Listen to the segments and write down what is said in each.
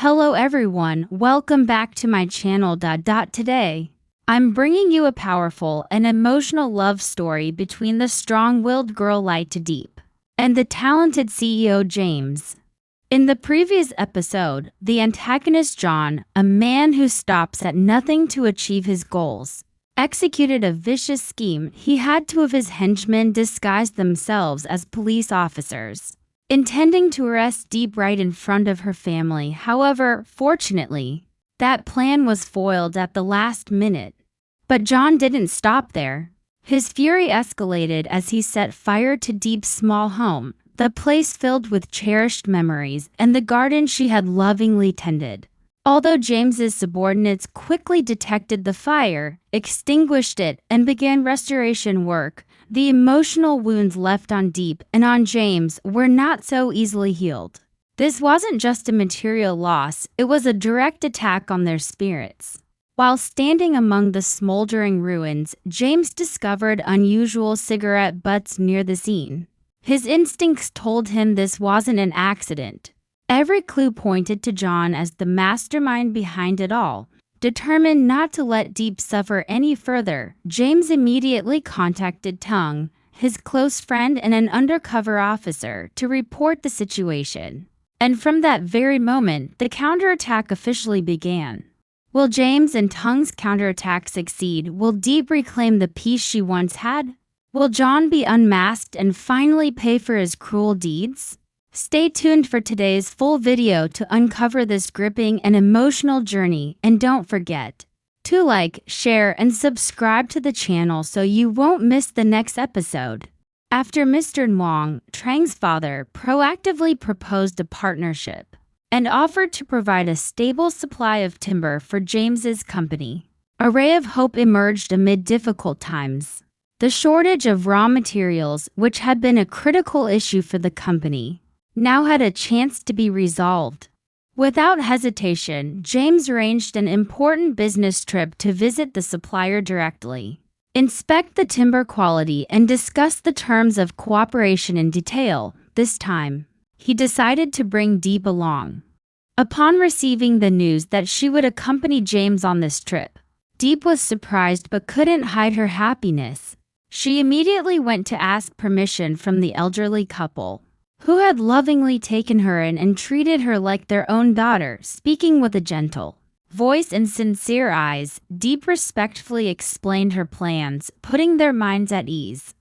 Hello everyone, welcome back to my channel. Today, I'm bringing you a powerful and emotional love story between the strong-willed girl LyTuDiep and the talented CEO James. In the previous episode, the antagonist John, a man who stops at nothing to achieve his goals, executed a vicious scheme. He had two of his henchmen disguise themselves as police officers, intending to arrest Diep right in front of her family. However, fortunately, that plan was foiled at the last minute. But John didn't stop there. His fury escalated as he set fire to Diep's small home, the place filled with cherished memories and the garden she had lovingly tended. Although James's subordinates quickly detected the fire, extinguished it, and began restoration work, the emotional wounds left on Diep and on James were not so easily healed. This wasn't just a material loss, it was a direct attack on their spirits. While standing among the smoldering ruins, James discovered unusual cigarette butts near the scene. His instincts told him this wasn't an accident. Every clue pointed to John as the mastermind behind it all. Determined not to let Diep suffer any further, James immediately contacted Tung, his close friend and an undercover officer, to report the situation. And from that very moment, the counterattack officially began. Will James and Tung's counterattack succeed? Will Diep reclaim the peace she once had? Will John be unmasked and finally pay for his cruel deeds? Stay tuned for today's full video to uncover this gripping and emotional journey, and don't forget to like, share, and subscribe to the channel so you won't miss the next episode. After Mr. Wang, Trang's father, proactively proposed a partnership and offered to provide a stable supply of timber for James's company, a ray of hope emerged amid difficult times. The shortage of raw materials, which had been a critical issue for the company, now had a chance to be resolved. Without hesitation, James arranged an important business trip to visit the supplier directly, inspect the timber quality, and discuss the terms of cooperation in detail. This time, he decided to bring Diep along. Upon receiving the news that she would accompany James on this trip, Diep was surprised but couldn't hide her happiness. She immediately went to ask permission from the elderly couple, who had lovingly taken her in and treated her like their own daughter. Speaking with a gentle voice and sincere eyes, Diep respectfully explained her plans, putting their minds at ease.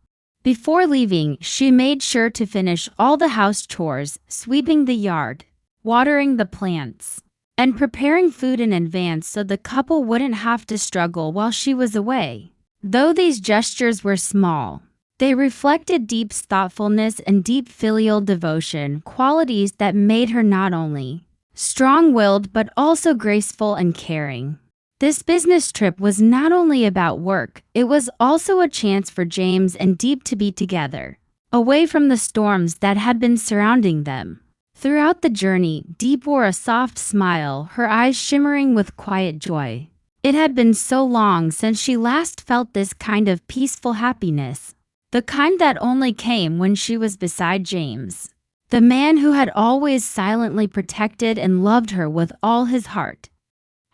Before leaving, she made sure to finish all the house chores, sweeping the yard, watering the plants, and preparing food in advance so the couple wouldn't have to struggle while she was away. Though these gestures were small, they reflected Diep's thoughtfulness and deep filial devotion, qualities that made her not only strong-willed but also graceful and caring. This business trip was not only about work, it was also a chance for James and Diep to be together, away from the storms that had been surrounding them. Throughout the journey, Diep wore a soft smile, her eyes shimmering with quiet joy. It had been so long since she last felt this kind of peaceful happiness. The kind that only came when she was beside James, the man who had always silently protected and loved her with all his heart.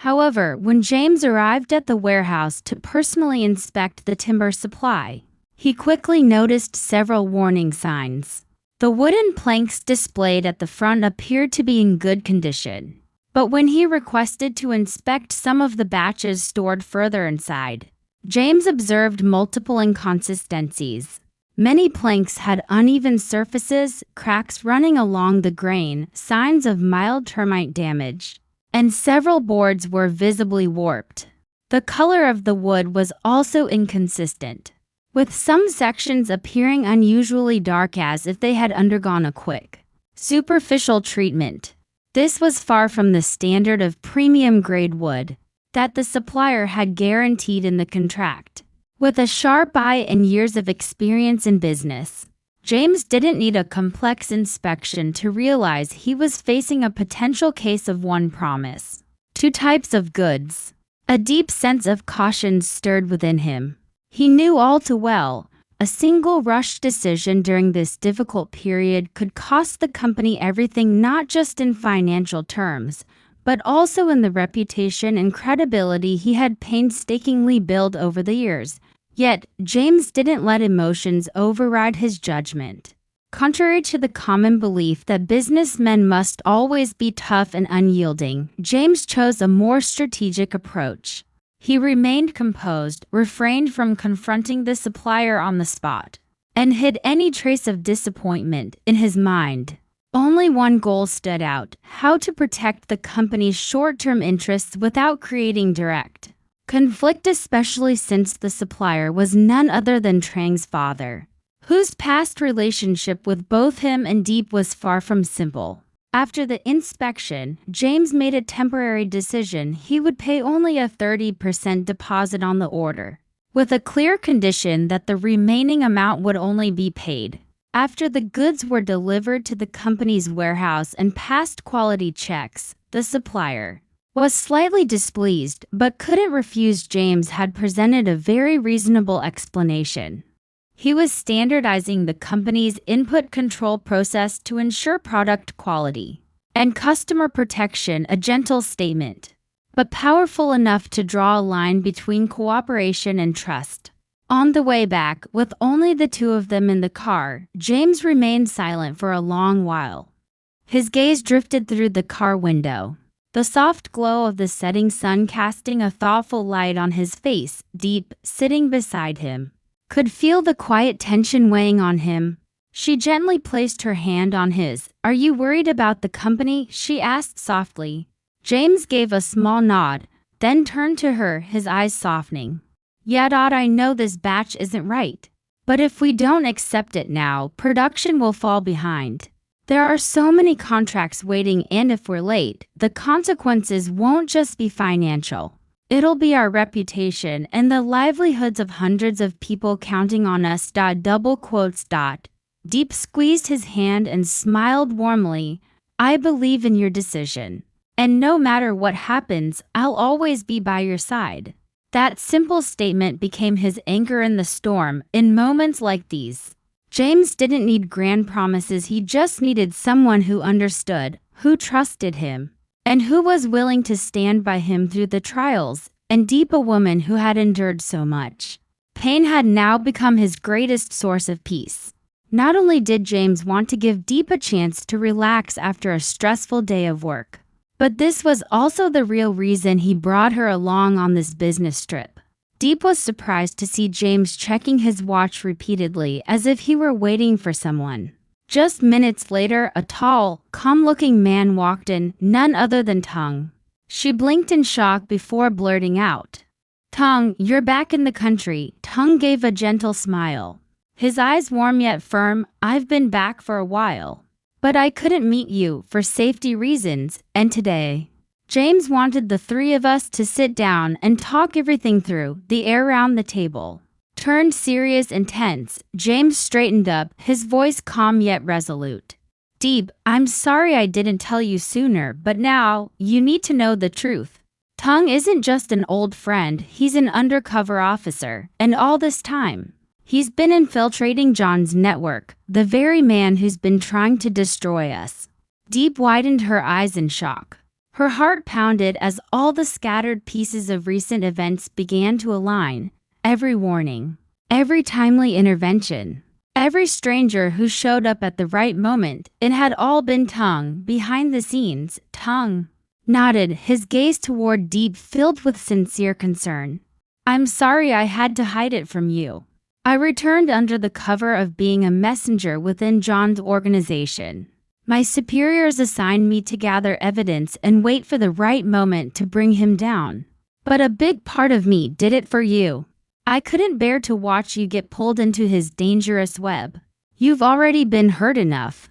However, when James arrived at the warehouse to personally inspect the timber supply, he quickly noticed several warning signs. The wooden planks displayed at the front appeared to be in good condition, but when he requested to inspect some of the batches stored further inside, James observed multiple inconsistencies. Many planks had uneven surfaces, cracks running along the grain, signs of mild termite damage, and several boards were visibly warped. The color of the wood was also inconsistent, with some sections appearing unusually dark as if they had undergone a quick, superficial treatment. This was far from the standard of premium-grade wood that the supplier had guaranteed in the contract. With a sharp eye and years of experience in business, James didn't need a complex inspection to realize he was facing a potential case of one promise, two types of goods. A deep sense of caution stirred within him. He knew all too well, a single rushed decision during this difficult period could cost the company everything, not just in financial terms, but also in the reputation and credibility he had painstakingly built over the years. Yet, James didn't let emotions override his judgment. Contrary to the common belief that businessmen must always be tough and unyielding, James chose a more strategic approach. He remained composed, refrained from confronting the supplier on the spot, and hid any trace of disappointment in his mind. Only one goal stood out: how to protect the company's short-term interests without creating direct conflict, especially since the supplier was none other than Trang's father, whose past relationship with both him and Diep was far from simple. After the inspection, James made a temporary decision: he would pay only a 30% deposit on the order, with a clear condition that the remaining amount would only be paid after the goods were delivered to the company's warehouse and passed quality checks. The supplier was slightly displeased but couldn't refuse. James had presented a very reasonable explanation. He was standardizing the company's input control process to ensure product quality and customer protection, a gentle statement, but powerful enough to draw a line between cooperation and trust. On the way back, with only the two of them in the car, James remained silent for a long while. His gaze drifted through the car window, the soft glow of the setting sun casting a thoughtful light on his face. Diep, sitting beside him, could feel the quiet tension weighing on him. She gently placed her hand on his. "Are you worried about the company?" she asked softly. James gave a small nod, then turned to her, his eyes softening. "Yeah, I know this batch isn't right, but if we don't accept it now, production will fall behind. There are so many contracts waiting, and if we're late, the consequences won't just be financial. It'll be our reputation and the livelihoods of hundreds of people counting on us. Double quotes. Diep squeezed his hand and smiled warmly. "I believe in your decision, and no matter what happens, I'll always be by your side." That simple statement became his anchor in the storm. In moments like these, James didn't need grand promises. He just needed someone who understood, who trusted him, and who was willing to stand by him through the trials. And Diep, a woman who had endured so much pain, had now become his greatest source of peace. Not only did James want to give Diep a chance to relax after a stressful day of work, but this was also the real reason he brought her along on this business trip. Diep was surprised to see James checking his watch repeatedly, as if he were waiting for someone. Just minutes later, a tall, calm-looking man walked in, none other than Tung. She blinked in shock before blurting out, "Tung, you're back in the country." Tung gave a gentle smile, his eyes warm yet firm. "I've been back for a while, but I couldn't meet you for safety reasons, and today James wanted the three of us to sit down and talk everything through." The air around the table turned serious and tense. James straightened up, his voice calm yet resolute. "Diep, I'm sorry I didn't tell you sooner, but now you need to know the truth. Tung isn't just an old friend, he's an undercover officer, and all this time, he's been infiltrating John's network, the very man who's been trying to destroy us." Diep widened her eyes in shock. Her heart pounded as all the scattered pieces of recent events began to align. Every warning, every timely intervention, every stranger who showed up at the right moment, it had all been Tung behind the scenes. Tung nodded, his gaze toward Diep filled with sincere concern. "I'm sorry I had to hide it from you. I returned under the cover of being a messenger within John's organization. My superiors assigned me to gather evidence and wait for the right moment to bring him down. But a big part of me did it for you. I couldn't bear to watch you get pulled into his dangerous web. You've already been hurt enough."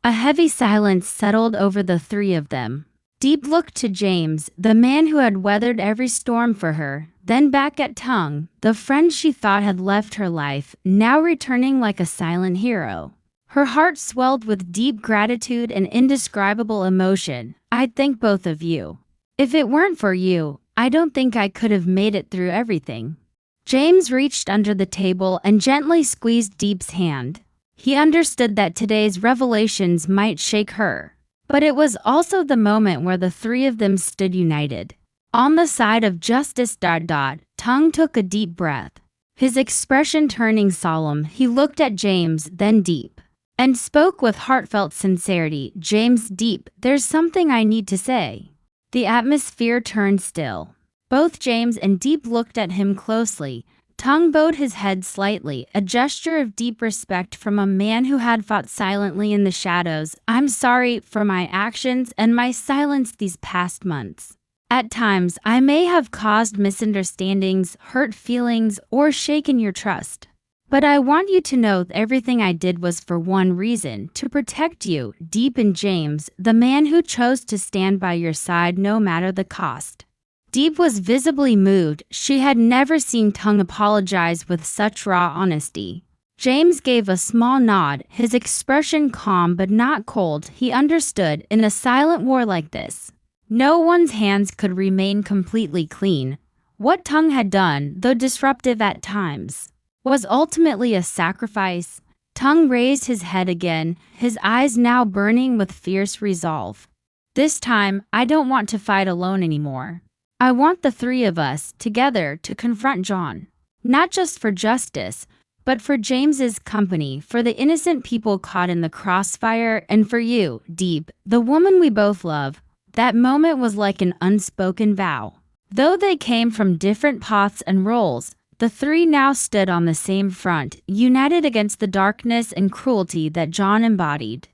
A heavy silence settled over the three of them. Diep looked to James, the man who had weathered every storm for her, then back at Tung, the friend she thought had left her life, now returning like a silent hero. Her heart swelled with deep gratitude and indescribable emotion. "I'd thank both of you. If it weren't for you, I don't think I could have made it through everything." James reached under the table and gently squeezed Diep's hand. He understood that today's revelations might shake her, But it was also the moment where the three of them stood united. On the side of justice. Tung took a deep breath. His expression turning solemn, he looked at James, then Diep, and spoke with heartfelt sincerity. James, Diep, there's something I need to say. The atmosphere turned still. Both James and Diep looked at him closely. Tung bowed his head slightly, a gesture of deep respect from a man who had fought silently in the shadows. I'm sorry for my actions and my silence these past months. At times, I may have caused misunderstandings, hurt feelings, or shaken your trust. But I want you to know everything I did was for one reason, to protect you, Diep, and James, the man who chose to stand by your side no matter the cost. Diep was visibly moved. She had never seen Tung apologize with such raw honesty. James gave a small nod, his expression calm but not cold. He understood, in a silent war like this, no one's hands could remain completely clean. What Tung had done, though disruptive at times, was ultimately a sacrifice. Tung raised his head again, his eyes now burning with fierce resolve. This time, I don't want to fight alone anymore. I want the three of us, together, to confront John. Not just for justice, but for James's company, for the innocent people caught in the crossfire, and for you, Diep, the woman we both love. That moment was like an unspoken vow. Though they came from different paths and roles, the three now stood on the same front, united against the darkness and cruelty that John embodied.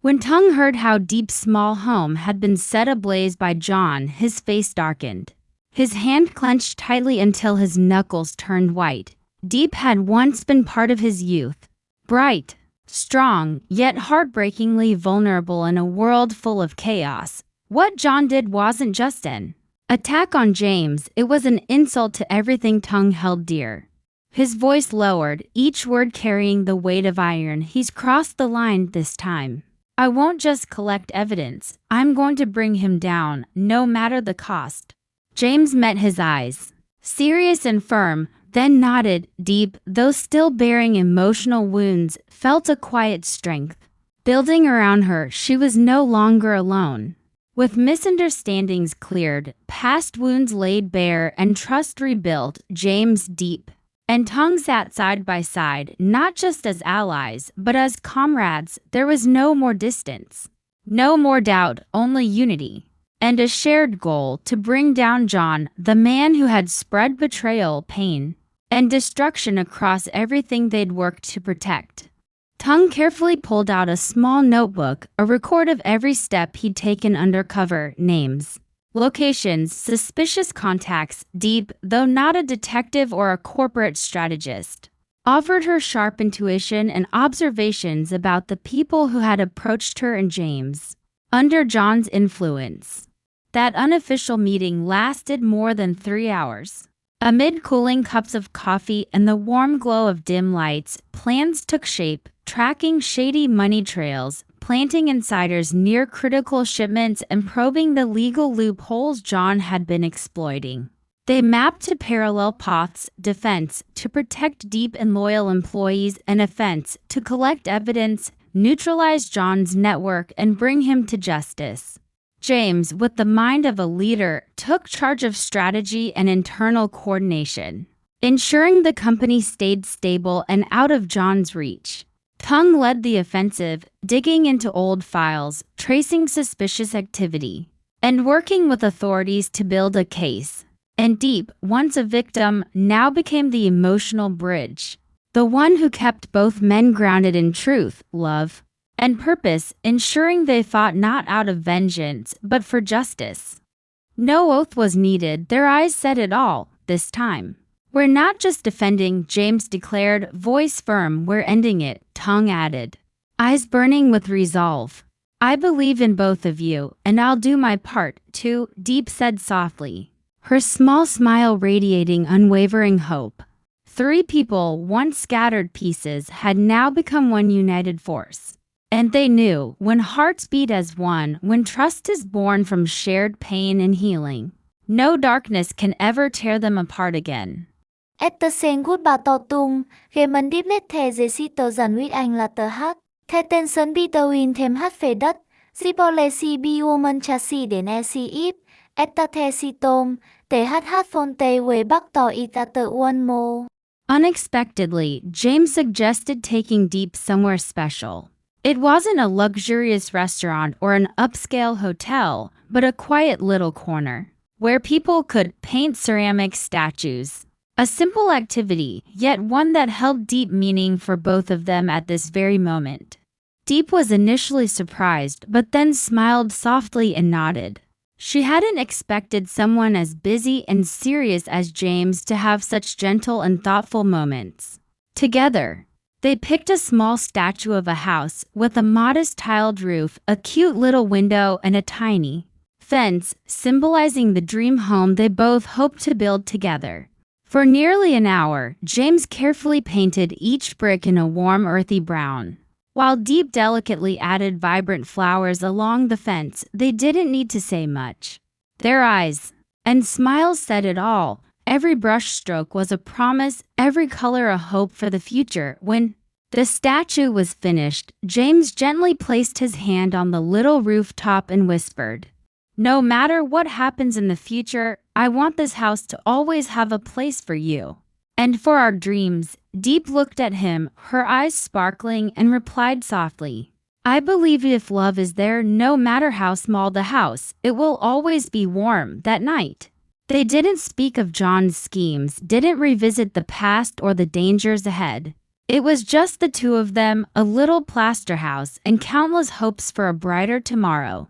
When Tung heard how Diep's small home had been set ablaze by John, his face darkened. His hand clenched tightly until his knuckles turned white. Diep had once been part of his youth. Bright, strong, yet heartbreakingly vulnerable in a world full of chaos. What John did wasn't just an attack on James, it was an insult to everything Tung held dear. His voice lowered, each word carrying the weight of iron. He's crossed the line this time. I won't just collect evidence, I'm going to bring him down, no matter the cost. James met his eyes, serious and firm, then nodded. Diep, though still bearing emotional wounds, felt a quiet strength building around her. She was no longer alone. With misunderstandings cleared, past wounds laid bare, and trust rebuilt, James, Diep, and Tung sat side by side, not just as allies, but as comrades. There was no more distance, no more doubt, only unity, and a shared goal to bring down John, the man who had spread betrayal, pain, and destruction across everything they'd worked to protect. Tung carefully pulled out a small notebook, a record of every step he'd taken undercover, names, locations, suspicious contacts. Diep, though not a detective or a corporate strategist, offered her sharp intuition and observations about the people who had approached her and James under John's influence. That unofficial meeting lasted more than 3 hours. Amid cooling cups of coffee and the warm glow of dim lights, plans took shape, tracking shady money trails, planting insiders near critical shipments, and probing the legal loopholes John had been exploiting. They mapped to parallel paths: defense, to protect Diep and loyal employees, and offense, to collect evidence, neutralize John's network, and bring him to justice. James, with the mind of a leader, took charge of strategy and internal coordination, ensuring the company stayed stable and out of John's reach. Tung led the offensive, digging into old files, tracing suspicious activity, and working with authorities to build a case. And Diep, once a victim, now became the emotional bridge, the one who kept both men grounded in truth, love, and purpose, ensuring they fought not out of vengeance, but for justice. No oath was needed, their eyes said it all, this time. We're not just defending, James declared, voice firm. We're ending it, Tung added, eyes burning with resolve. I believe in both of you, and I'll do my part, too, Diep said softly, her small smile radiating unwavering hope. 3 people, once scattered pieces, had now become one united force. And they knew, when hearts beat as one, when trust is born from shared pain and healing, no darkness can ever tear them apart again. Efter sen gút bà tò tung, ghê mấn điếp lết thề dê si tờ giản huyết anh là tờ hát. Thê tên sớn bi tờ win thêm hát phê đất, Sibolesi biumen chasi dene si ip, etate si tom, thh fonte we bakto itate one mo. Unexpectedly, James suggested taking Diep somewhere special. It wasn't a luxurious restaurant or an upscale hotel, but a quiet little corner where people could paint ceramic statues. A simple activity, yet one that held deep meaning for both of them at this very moment. Diep was initially surprised, but then smiled softly and nodded. She hadn't expected someone as busy and serious as James to have such gentle and thoughtful moments. Together, they picked a small statue of a house with a modest tiled roof, a cute little window, and a tiny fence, symbolizing the dream home they both hoped to build together. For nearly an hour, James carefully painted each brick in a warm, earthy brown. While Diep delicately added vibrant flowers along the fence, they didn't need to say much. Their eyes and smiles said it all. Every brushstroke was a promise, every color a hope for the future. When the statue was finished, James gently placed his hand on the little rooftop and whispered, "No matter what happens in the future, I want this house to always have a place for you. And for our dreams." Diep looked at him, her eyes sparkling, and replied softly, "I believe if love is there, no matter how small the house, it will always be warm." That night, they didn't speak of John's schemes, didn't revisit the past or the dangers ahead. It was just the two of them, a little plaster house, and countless hopes for a brighter tomorrow.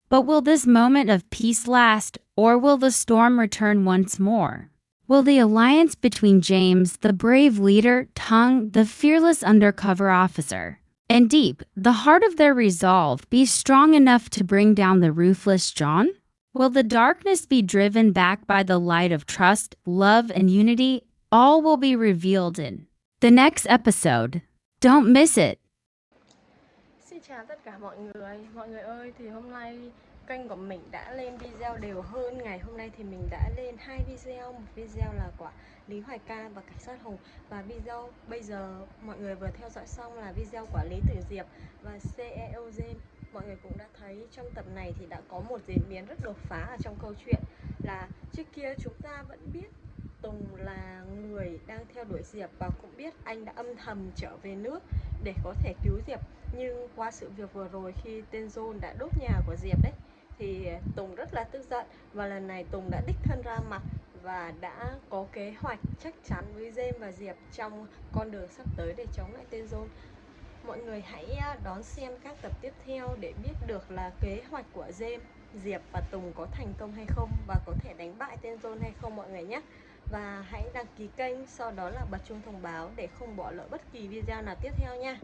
But will this moment of peace last, or will the storm return once more? Will the alliance between James, the brave leader, Tung, the fearless undercover officer, and Diep, the heart of their resolve, be strong enough to bring down the ruthless John? Will the darkness be driven back by the light of trust, love, and unity? All will be revealed in the next episode. Don't miss it. Xin chào tất cả mọi người ơi, thì hôm nay kênh của mình đã lên video đều hơn. Ngày hôm nay thì mình đã lên 2 video, một video là của Lý Hoài Ca và Cảnh sát Hùng, và video bây giờ mọi người vừa theo dõi xong là video của Lý Tử Diệp và CEO James. Mọi người cũng đã thấy trong tập này thì đã có một diễn biến rất đột phá ở trong câu chuyện, là trước kia chúng ta vẫn biết Tùng là người đang theo đuổi Diệp và cũng biết anh đã âm thầm trở về nước để có thể cứu Diệp. Nhưng qua sự việc vừa rồi khi tên John đã đốt nhà của Diệp đấy, thì Tùng rất là tức giận, và lần này Tùng đã đích thân ra mặt và đã có kế hoạch chắc chắn với James và Diệp trong con đường sắp tới để chống lại tên John. Mọi người hãy đón xem các tập tiếp theo để biết được là kế hoạch của James, Diệp và Tùng có thành công hay không, và có thể đánh bại tên John hay không mọi người nhé. Và hãy đăng ký kênh, sau đó là bật chuông thông báo để không bỏ lỡ bất kỳ video nào tiếp theo nha.